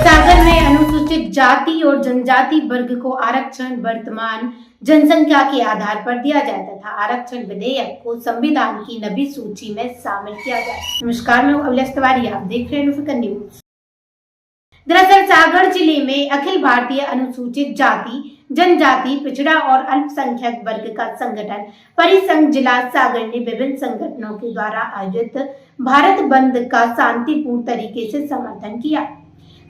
सागर में अनुसूचित जाति और जनजाति वर्ग को आरक्षण वर्तमान जनसंख्या के आधार पर दिया जाए तथा आरक्षण विधेयक को संविधान की नवी सूची में शामिल किया जाए। नमस्कार, मैं अभिलाष तिवारी, आप देख रहे हैं फिकर न्यूज। दरअसल सागर जिले में अखिल भारतीय अनुसूचित जाति जनजाति पिछड़ा और अल्पसंख्यक वर्ग का संगठन परिसंघ जिला सागर ने विभिन्न संगठनों के द्वारा आयोजित भारत बंद का शांतिपूर्ण तरीके से समर्थन किया।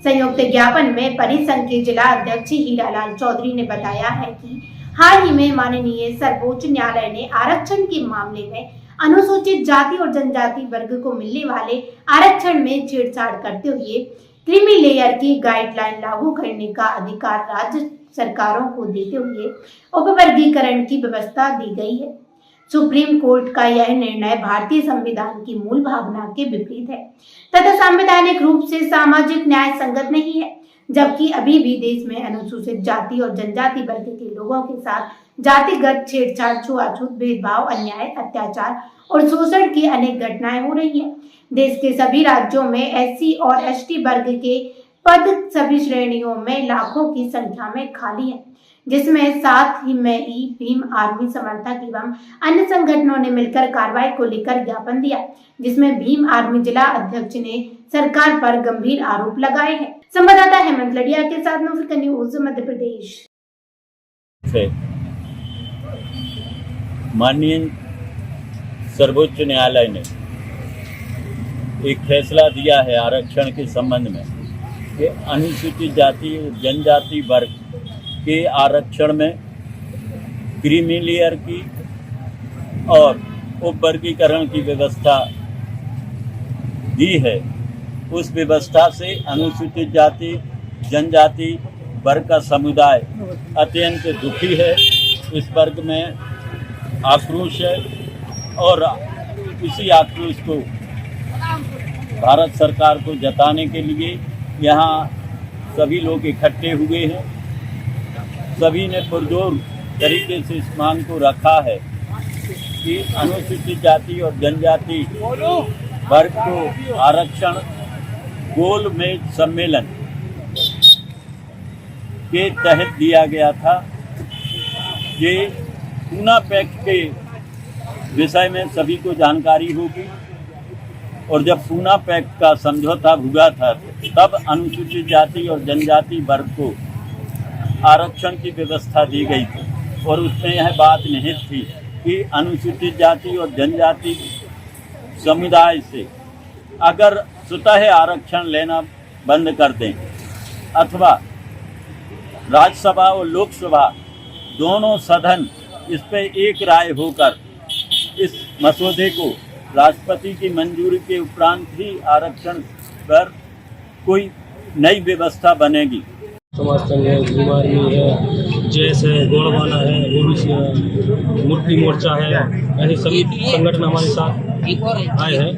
संयुक्त ज्ञापन में परिसंघ के जिला अध्यक्ष हीरालाल चौधरी ने बताया है कि हाल ही में माननीय सर्वोच्च न्यायालय ने आरक्षण के मामले में अनुसूचित जाति और जनजाति वर्ग को मिलने वाले आरक्षण में छेड़छाड़ करते हुए क्रीमी लेयर की गाइडलाइन लागू करने का अधिकार राज्य सरकारों को देते हुए उपवर्गीकरण की व्यवस्था दी गई है। सुप्रीम कोर्ट का यह निर्णय भारतीय संविधान की मूल भावना के विपरीत है तथा संवैधानिक रूप से सामाजिक न्याय संगत नहीं है, जबकि अभी भी देश में अनुसूचित जाति और जनजाति वर्ग के लोगों के साथ जातिगत छेड़छाड़, छुआछूत, भेदभाव, अन्याय, अत्याचार और शोषण की अनेक घटनाएं हो रही हैं। देश के सभी राज्यों में एससी और एसटी वर्ग के पद सभी श्रेणियों में लाखों की संख्या में खाली है, जिसमें साथ ही में भीम आर्मी समर्थक एवं अन्य संगठनों ने मिलकर कार्रवाई को लेकर ज्ञापन दिया, जिसमें भीम आर्मी जिला अध्यक्ष ने सरकार पर गंभीर आरोप लगाए हैं। संवाददाता हेमंत लडिया के साथ फिकर न्यूज मध्य प्रदेश। माननीय सर्वोच्च न्यायालय ने एक फैसला दिया है आरक्षण के संबंध में कि अनुसूचित जाति जनजाति वर्ग के आरक्षण में क्रीमी लेयर की और उपवर्गीकरण की व्यवस्था दी है। उस व्यवस्था से अनुसूचित जाति जनजाति वर्ग का समुदाय अत्यंत दुखी है। इस वर्ग में आक्रोश है और इसी आक्रोश को भारत सरकार को जताने के लिए यहाँ सभी लोग इकट्ठे हुए हैं। सभी ने पुरजोर तरीके से इस मांग को रखा है कि अनुसूचित जाति और जनजाति वर्ग को आरक्षण गोल मेज सम्मेलन के तहत दिया गया था। ये पूना पैक्ट के विषय में सभी को जानकारी होगी और जब पूना पैक्ट का समझौता हुआ था तब अनुसूचित जाति और जनजाति वर्ग को आरक्षण की व्यवस्था दी गई थी और उसमें यह बात निहित थी कि अनुसूचित जाति और जनजाति समुदाय से अगर स्वतः आरक्षण लेना बंद कर दें अथवा राज्यसभा और लोकसभा दोनों सदन इस पर एक राय होकर इस मसौदे को राष्ट्रपति की मंजूरी के उपरांत ही आरक्षण पर कोई नई व्यवस्था बनेगी। समाज संघ है, भीम आर्मी है, जेएस है, गोड़वाना है, ओबीसी है, मुक्ति मोर्चा है, ऐसे सभी संगठन हमारे साथ आए हैं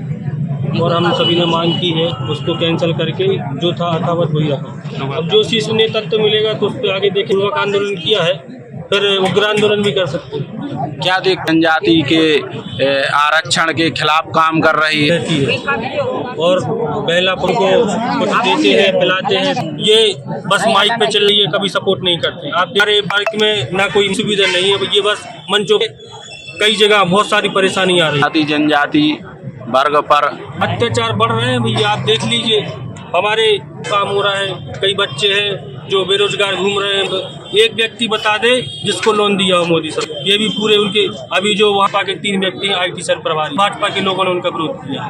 और हम सभी ने मांग की है उसको कैंसिल करके जो था अथावत वही रखा। अब जो चीज ने तत्व मिलेगा तो उस पर आगे देखें। युवक आंदोलन किया है, फिर उग्र आंदोलन भी कर सकते हैं। क्या देख जनजाति के आरक्षण के खिलाफ काम कर रही है और बेलापुर को कुछ देते हैं, पिलाते हैं। ये बस माइक पे चल रही है, कभी सपोर्ट नहीं करते। आप हमारे पार्क में ना कोई सुविधा नहीं है, ये बस मंचों पे कई जगह बहुत सारी परेशानी आ रही है। जाति जनजाति वर्ग पर अत्याचार बढ़ रहे हैं भैया, आप देख लीजिए। हमारे काम हो रहा है, कई बच्चे हैं जो बेरोजगार घूम रहे हैं। एक व्यक्ति बता दे जिसको लोन दिया हो मोदी सर, ये भी पूरे उनके अभी जो वहाँ के 3 व्यक्ति आईटी सर प्रभारी भाजपा के लोगों ने उनका विरोध किया।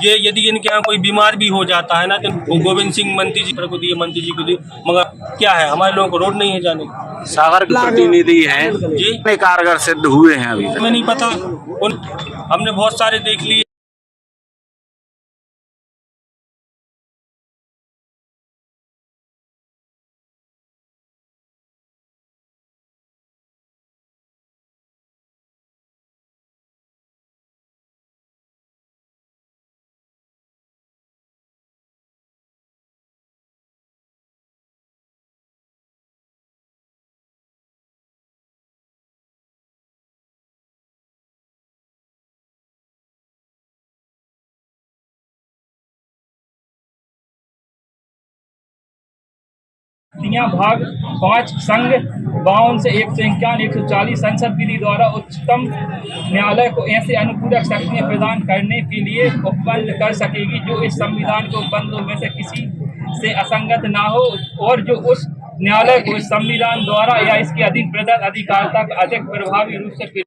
ये यदि इनके यहाँ कोई बीमार भी हो जाता है ना तो वो गोविंद सिंह मंत्री जी को दिए, मंत्री जी को दिए, मगर क्या है हमारे लोगों को रोड नहीं है जाने। सागर के प्रतिनिधि हैं जी, कारगर सिद्ध हुए हैं अभी हमें नहीं पता, हमने बहुत सारे देख लिए। भाग 5 संघ 52 से 151 140 संसद विधि द्वारा उच्चतम न्यायालय को ऐसे अनुपूरक शक्तियां प्रदान करने के लिए उपबंध कर सकेगी जो इस संविधान के उपबंधों में से किसी से असंगत ना हो और जो उस न्यायालय को इस संविधान द्वारा या इसके अधीन प्रदत्त अधिकारिता का अधिक प्रभावी रूप से